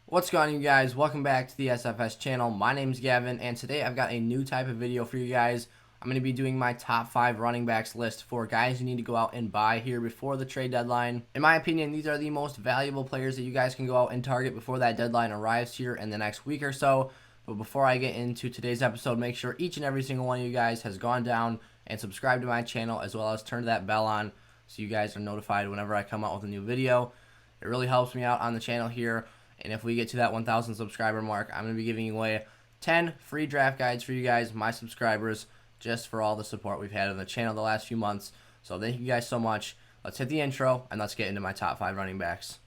What's going on, you guys? Welcome back to the SFS channel. My name's Gavin, and today I've got a new type of video for you guys. I'm going to be doing my top 5 running backs list for guys you need to go out and buy here before the trade deadline. In my opinion, these are the most valuable players that you guys can go out and target before that deadline arrives here in the next week or so. But before I get into today's episode, make sure each and every single one of you guys has gone down and subscribed to my channel, as well as turned that bell on so you guys are notified whenever I come out with a new video. It really helps me out on the channel here. And if we get to that 1,000 subscriber mark, I'm going to be giving away 10 free draft guides for you guys, my subscribers, just for all the support we've had on the channel the last few months. So thank you guys so much. Let's hit the intro, and let's get into my top 5 running backs.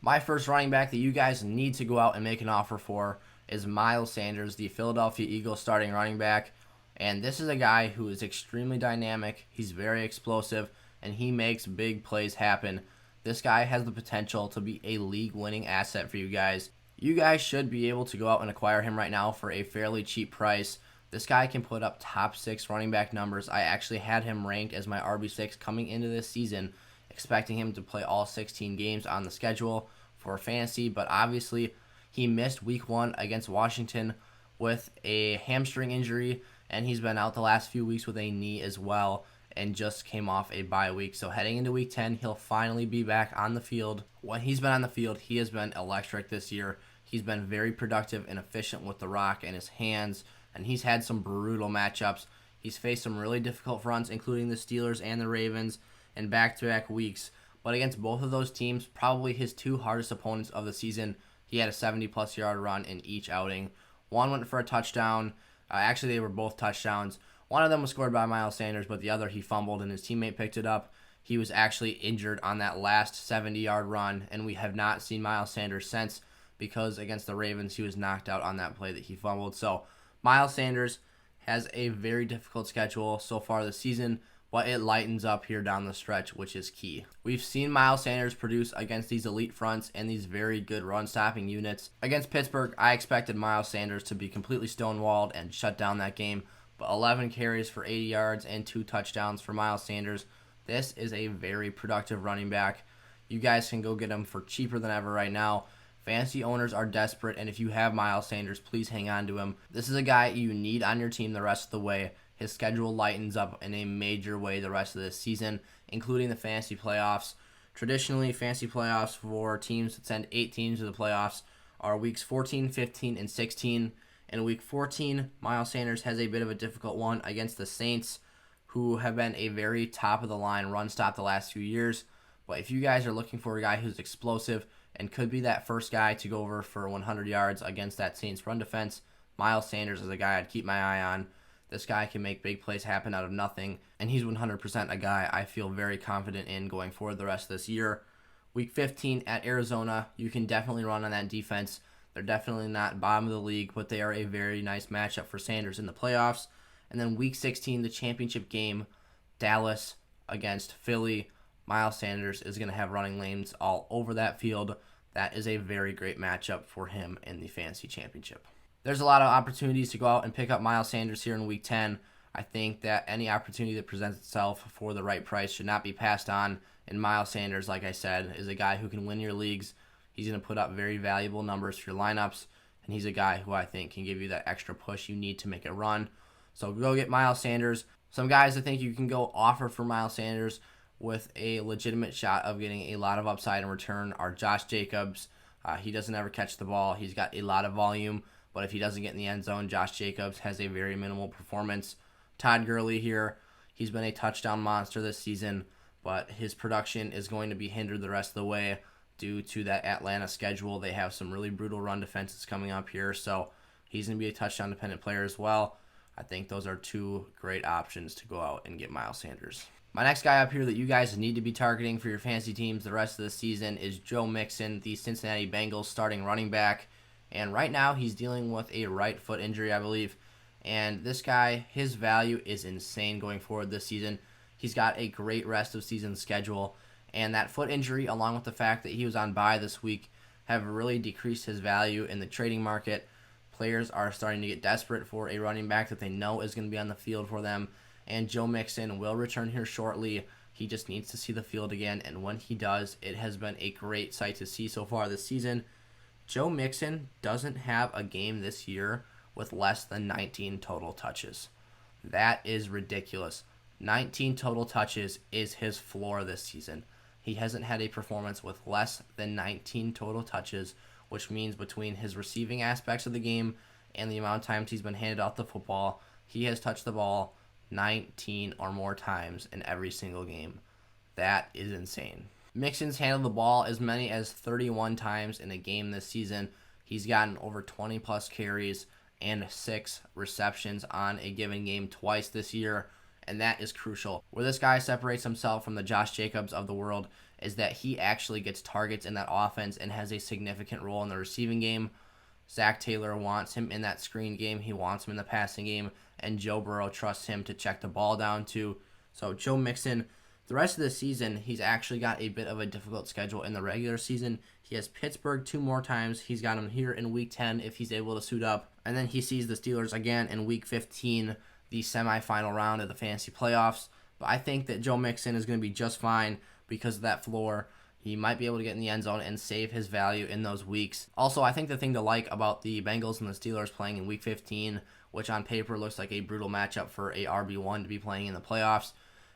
My first running back that you guys need to go out and make an offer for is Miles Sanders, the Philadelphia Eagles starting running back. And this is a guy who is extremely dynamic. He's very explosive, and he makes big plays happen. This guy has the potential to be a league-winning asset for you guys. You guys should be able to go out and acquire him right now for a fairly cheap price. This guy can put up top 6 running back numbers. I actually had him ranked as my RB6 coming into this season, expecting him to play all 16 games on the schedule for fantasy, but obviously he missed week 1 against Washington with a hamstring injury, and he's been out the last few weeks with a knee as well, and just came off a bye week. So heading into week 10, he'll finally be back on the field. When he's been on the field, he has been electric this year. He's been very productive and efficient with the rock and his hands, and he's had some brutal matchups. He's faced some really difficult fronts, including the Steelers and the Ravens, in back-to-back weeks. But against both of those teams, probably his 2 hardest opponents of the season, he had a 70-plus yard run in each outing. One went for a touchdown. Actually, they were both touchdowns. One of them was scored by Miles Sanders, but the other he fumbled and his teammate picked it up. He was actually injured on that last 70-yard run, and we have not seen Miles Sanders since, because against the Ravens, he was knocked out on that play that he fumbled. So Miles Sanders has a very difficult schedule so far this season, but it lightens up here down the stretch, which is key. We've seen Miles Sanders produce against these elite fronts and these very good run-stopping units. Against Pittsburgh, I expected Miles Sanders to be completely stonewalled and shut down that game, but 11 carries for 80 yards and 2 touchdowns for Miles Sanders. This is a very productive running back. You guys can go get him for cheaper than ever right now. Fantasy owners are desperate, and if you have Miles Sanders, please hang on to him. This is a guy you need on your team the rest of the way. His schedule lightens up in a major way the rest of this season, including the fantasy playoffs. Traditionally, fantasy playoffs for teams that send 8 teams to the playoffs are weeks 14, 15, and 16. In week 14, Miles Sanders has a bit of a difficult one against the Saints, who have been a very top-of-the-line run stop the last few years. But if you guys are looking for a guy who's explosive and could be that first guy to go over for 100 yards against that Saints run defense, Miles Sanders is a guy I'd keep my eye on. This guy can make big plays happen out of nothing, and he's 100% a guy I feel very confident in going forward the rest of this year. Week 15 at Arizona, you can definitely run on that defense. They're definitely not bottom of the league, but they are a very nice matchup for Sanders in the playoffs. And then week 16, the championship game, Dallas against Philly. Miles Sanders is going to have running lanes all over that field. That is a very great matchup for him in the fantasy championship. There's a lot of opportunities to go out and pick up Miles Sanders here in week 10. I think that any opportunity that presents itself for the right price should not be passed on. And Miles Sanders, like I said, is a guy who can win your leagues. He's going to put up very valuable numbers for your lineups. And he's a guy who I think can give you that extra push you need to make a run. So go get Miles Sanders. Some guys I think you can go offer for Miles Sanders with a legitimate shot of getting a lot of upside in return are Josh Jacobs. He doesn't ever catch the ball. He's got a lot of volume. But if he doesn't get in the end zone, Josh Jacobs has a very minimal performance. Todd Gurley here, he's been a touchdown monster this season, but his production is going to be hindered the rest of the way due to that Atlanta schedule. They have some really brutal run defenses coming up here, so he's going to be a touchdown-dependent player as well. I think those are 2 great options to go out and get Miles Sanders. My next guy up here that you guys need to be targeting for your fantasy teams the rest of the season is Joe Mixon, the Cincinnati Bengals starting running back. And right now, he's dealing with a right foot injury, I believe. And this guy, his value is insane going forward this season. He's got a great rest of season schedule. And that foot injury, along with the fact that he was on bye this week, have really decreased his value in the trading market. Players are starting to get desperate for a running back that they know is going to be on the field for them. And Joe Mixon will return here shortly. He just needs to see the field again, and when he does, it has been a great sight to see so far this season. Joe Mixon doesn't have a game this year with less than 19 total touches. That is ridiculous. 19 total touches is his floor this season. He hasn't had a performance with less than 19 total touches, which means between his receiving aspects of the game and the amount of times he's been handed off the football, he has touched the ball 19 or more times in every single game. That is insane. Mixon's handled the ball as many as 31 times in a game this season. He's gotten over 20 plus carries and 6 receptions on a given game twice this year, and that is crucial. Where this guy separates himself from the Josh Jacobs of the world is that he actually gets targets in that offense and has a significant role in the receiving game. Zach Taylor wants him in that screen game. He wants him in the passing game, and Joe Burrow trusts him to check the ball down too. So Joe Mixon, the rest of the season, he's actually got a bit of a difficult schedule in the regular season. He has Pittsburgh 2 more times. He's got him here in Week 10 if he's able to suit up. And then he sees the Steelers again in Week 15, the semifinal round of the fantasy playoffs. But I think that Joe Mixon is going to be just fine because of that floor. He might be able to get in the end zone and save his value in those weeks. Also, I think the thing to like about the Bengals and the Steelers playing in Week 15, which on paper looks like a brutal matchup for a RB1 to be playing in the playoffs,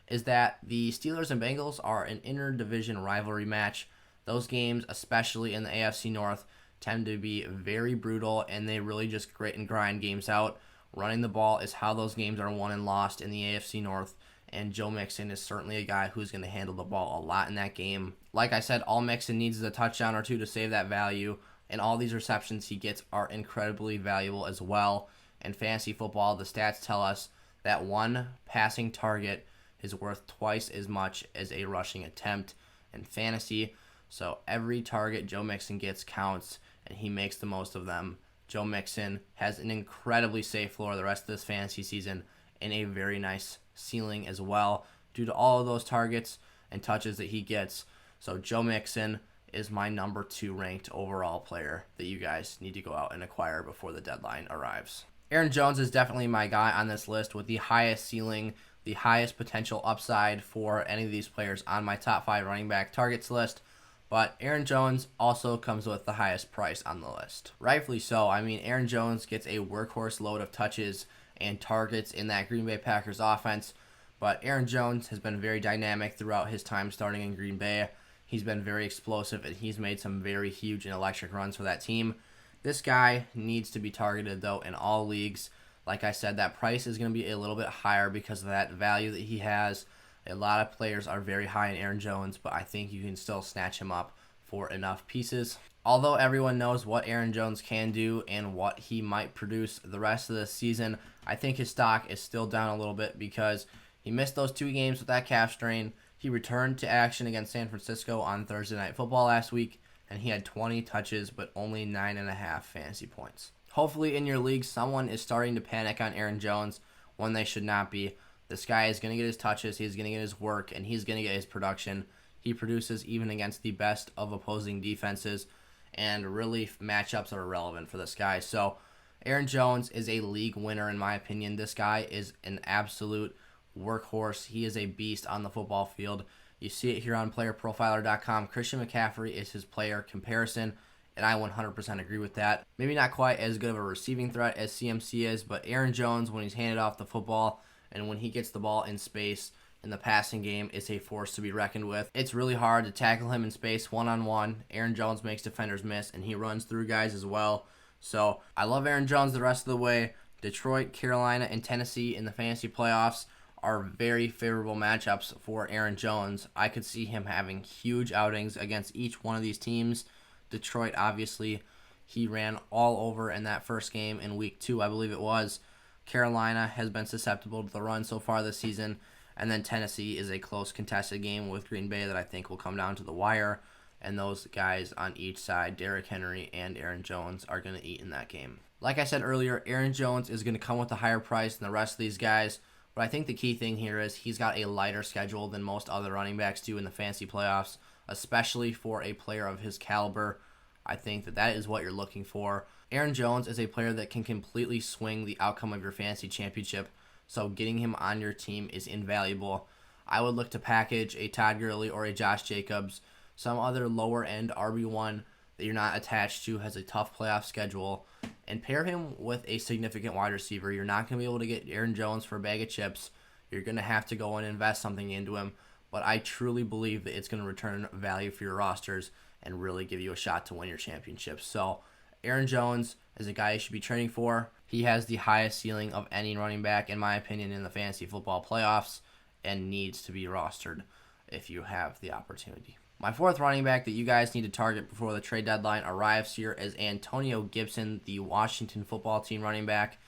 is that the Steelers and Bengals are an interdivision rivalry match. Those games, especially in the AFC North, tend to be very brutal, and they really just grit and grind games out. Running the ball is how those games are won and lost in the AFC North, and Joe Mixon is certainly a guy who's going to handle the ball a lot in that game. Like I said, all Mixon needs is a touchdown or two to save that value, and all these receptions he gets are incredibly valuable as well. In fantasy football, the stats tell us that one passing target is worth twice as much as a rushing attempt in fantasy. So every target Joe Mixon gets counts, and he makes the most of them. Joe Mixon has an incredibly safe floor the rest of this fantasy season and a very nice ceiling as well due to all of those targets and touches that he gets. So Joe Mixon is my number 2 ranked overall player that you guys need to go out and acquire before the deadline arrives. Aaron Jones is definitely my guy on this list with the highest ceiling, the highest potential upside for any of these players on my top 5 running back targets list. But Aaron Jones also comes with the highest price on the list. Rightfully so. I mean, Aaron Jones gets a workhorse load of touches and targets in that Green Bay Packers offense. But Aaron Jones has been very dynamic throughout his time starting in Green Bay. He's been very explosive, and he's made some very huge and electric runs for that team. This guy needs to be targeted, though, in all leagues. Like I said, that price is going to be a little bit higher because of that value that he has. A lot of players are very high in Aaron Jones, but I think you can still snatch him up for enough pieces. Although everyone knows what Aaron Jones can do and what he might produce the rest of the season, I think his stock is still down a little bit because he missed those 2 games with that calf strain. He returned to action against San Francisco on Thursday Night Football last week, and he had 20 touches but only 9.5 fantasy points. Hopefully in your league, someone is starting to panic on Aaron Jones when they should not be. This guy is going to get his touches, he's going to get his work, and he's going to get his production. He produces even against the best of opposing defenses, and really matchups are irrelevant for this guy. So Aaron Jones is a league winner in my opinion. This guy is an absolute workhorse. He is a beast on the football field. You see it here on playerprofiler.com. Christian McCaffrey is his player comparison, and I 100% agree with that. Maybe not quite as good of a receiving threat as CMC is, but Aaron Jones, when he's handed off the football and when he gets the ball in space in the passing game, is a force to be reckoned with. It's really hard to tackle him in space one-on-one. Aaron Jones makes defenders miss, and he runs through guys as well. So I love Aaron Jones the rest of the way. Detroit, Carolina, and Tennessee in the fantasy playoffs are very favorable matchups for Aaron Jones. I could see him having huge outings against each one of these teams. Detroit, obviously, he ran all over in that first game in week 2, I believe it was. Carolina has been susceptible to the run so far this season. And then Tennessee is a close contested game with Green Bay that I think will come down to the wire. And those guys on each side, Derrick Henry and Aaron Jones, are going to eat in that game. Like I said earlier, Aaron Jones is going to come with a higher price than the rest of these guys. But I think the key thing here is he's got a lighter schedule than most other running backs do in the fantasy playoffs, especially for a player of his caliber. I think that is what you're looking for. Aaron Jones is a player that can completely swing the outcome of your fantasy championship, so getting him on your team is invaluable. I would look to package a Todd Gurley or a Josh Jacobs, some other lower end RB1 that you're not attached to, has a tough playoff schedule, and pair him with a significant wide receiver. You're not going to be able to get Aaron Jones for a bag of chips. You're going to have to go and invest something into him, but I truly believe that it's going to return value for your rosters and really give you a shot to win your championships. So Aaron Jones is a guy you should be training for. He has the highest ceiling of any running back, in my opinion, in the fantasy football playoffs, and needs to be rostered if you have the opportunity. My fourth running back that you guys need to target before the trade deadline arrives here is Antonio Gibson, the Washington football team running back.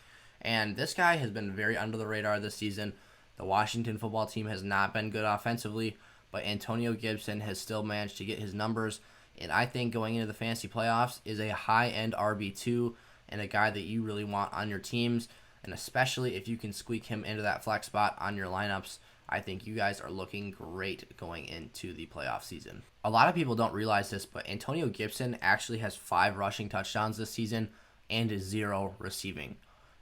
And this guy has been very under the radar this season. The Washington football team has not been good offensively, but Antonio Gibson has still managed to get his numbers. And I think going into the fantasy playoffs is a high-end RB2 and a guy that you really want on your teams. And especially if you can squeak him into that flex spot on your lineups, I think you guys are looking great going into the playoff season. A lot of people don't realize this, but Antonio Gibson actually has 5 rushing touchdowns this season and 0 receiving.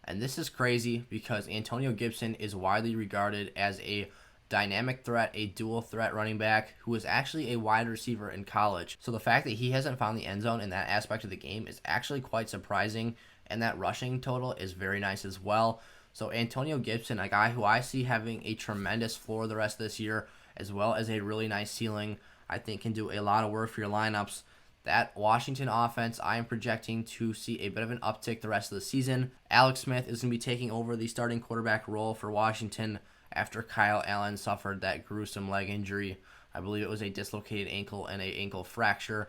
And this is crazy because Antonio Gibson is widely regarded as a dynamic threat, a dual threat running back who was actually a wide receiver in college. So the fact that he hasn't found the end zone in that aspect of the game is actually quite surprising, and that rushing total is very nice as well. So Antonio Gibson, a guy who I see having a tremendous floor the rest of this year, as well as a really nice ceiling, I think can do a lot of work for your lineups. That Washington offense, I am projecting to see a bit of an uptick the rest of the season. Alex Smith is going to be taking over the starting quarterback role for Washington after Kyle Allen suffered that gruesome leg injury. I believe it was a dislocated ankle and an ankle fracture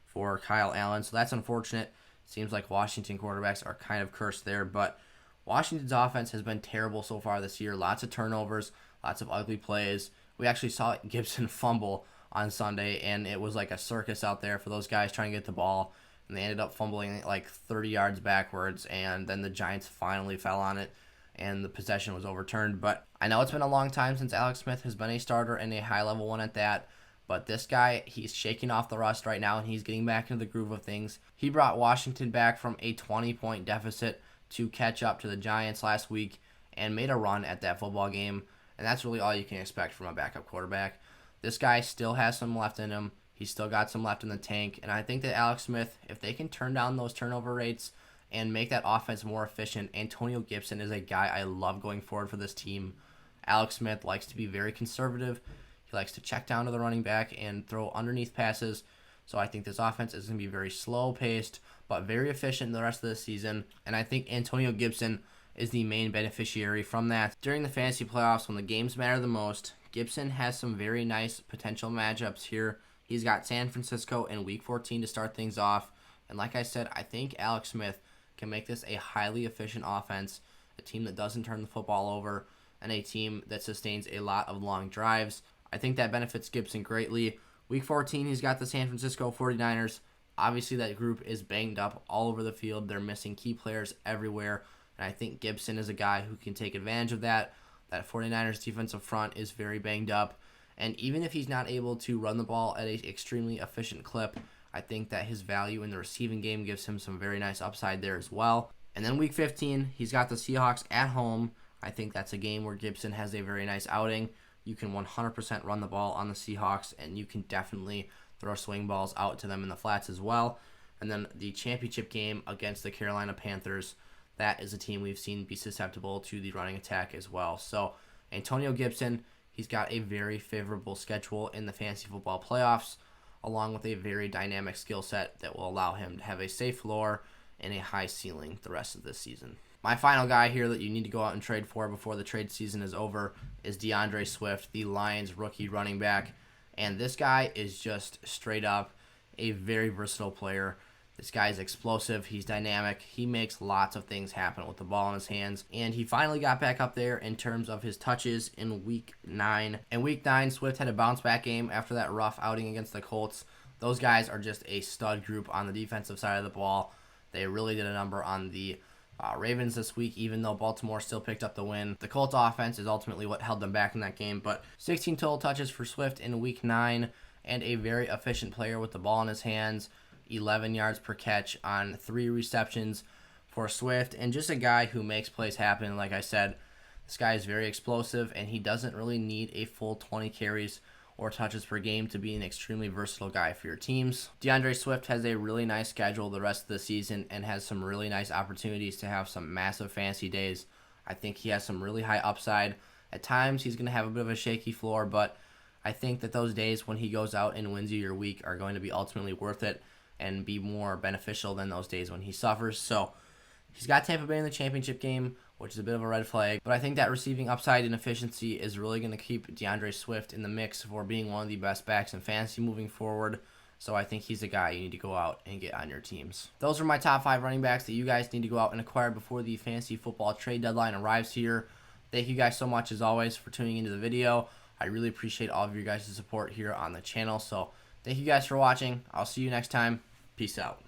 for Kyle Allen. So that's unfortunate. Seems like Washington quarterbacks are kind of cursed there, but Washington's offense has been terrible so far this year. Lots of turnovers, lots of ugly plays. We actually saw Gibson fumble on Sunday, and it was like a circus out there for those guys trying to get the ball, and they ended up fumbling like 30 yards backwards, and then the Giants finally fell on it, and the possession was overturned. But I know it's been a long time since Alex Smith has been a starter and a high-level one at that, but this guy, he's shaking off the rust right now, and he's getting back into the groove of things. He brought Washington back from a 20-point deficit to catch up to the Giants last week and made a run at that football game, and that's really all you can expect from a backup quarterback. This guy still has some left in him. He's still got some left in the tank, and I think that Alex Smith, if they can turn down those turnover rates and make that offense more efficient, Antonio Gibson is a guy I love going forward for this team. Alex Smith likes to be very conservative. He likes to check down to the running back and throw underneath passes. So I think this offense is going to be very slow-paced, but very efficient the rest of the season. And I think Antonio Gibson is the main beneficiary from that. During the fantasy playoffs, when the games matter the most, Gibson has some very nice potential matchups here. He's got San Francisco in Week 14 to start things off. And like I said, I think Alex Smith can make this a highly efficient offense, a team that doesn't turn the football over, and a team that sustains a lot of long drives. I think that benefits Gibson greatly. Week 14, he's got the San Francisco 49ers. Obviously, that group is banged up all over the field. They're missing key players everywhere, and I think Gibson is a guy who can take advantage of that. That 49ers defensive front is very banged up, and even if he's not able to run the ball at an extremely efficient clip, I think that his value in the receiving game gives him some very nice upside there as well. And then Week 15, he's got the Seahawks at home. I think that's a game where Gibson has a very nice outing. You can 100% run the ball on the Seahawks, and you can definitely throw swing balls out to them in the flats as well. And then the championship game against the Carolina Panthers, that is a team we've seen be susceptible to the running attack as well. So Antonio Gibson, he's got a very favorable schedule in the fantasy football playoffs, along with a very dynamic skill set that will allow him to have a safe floor and a high ceiling the rest of this season. My final guy here that you need to go out and trade for before the trade season is over is DeAndre Swift, the Lions rookie running back. And this guy is just straight up a very versatile player. This guy is explosive. He's dynamic. He makes lots of things happen with the ball in his hands. And he finally got back up there in terms of his touches in Week 9. In Week 9, Swift had a bounce-back game after that rough outing against the Colts. Those guys are just a stud group on the defensive side of the ball. They really did a number on the Ravens this week, even though Baltimore still picked up the win. The Colts offense is ultimately what held them back in that game, but 16 total touches for Swift in Week 9, and a very efficient player with the ball in his hands. 11 yards per catch on 3 receptions for Swift, and just a guy who makes plays happen. Like I said, this guy is very explosive, and he doesn't really need a full 20 carries or touches per game to be an extremely versatile guy for your teams. DeAndre Swift has a really nice schedule the rest of the season and has some really nice opportunities to have some massive fantasy days. I think he has some really high upside. At times, he's going to have a bit of a shaky floor, but I think that those days when he goes out and wins you your week are going to be ultimately worth it and be more beneficial than those days when he suffers. So he's got Tampa Bay in the championship game, which is a bit of a red flag. But I think that receiving upside and efficiency is really going to keep DeAndre Swift in the mix for being one of the best backs in fantasy moving forward. So I think he's a guy you need to go out and get on your teams. Those are my top 5 running backs that you guys need to go out and acquire before the fantasy football trade deadline arrives here. Thank you guys so much, as always, for tuning into the video. I really appreciate all of your guys' support here on the channel. So thank you guys for watching. I'll see you next time. Peace out.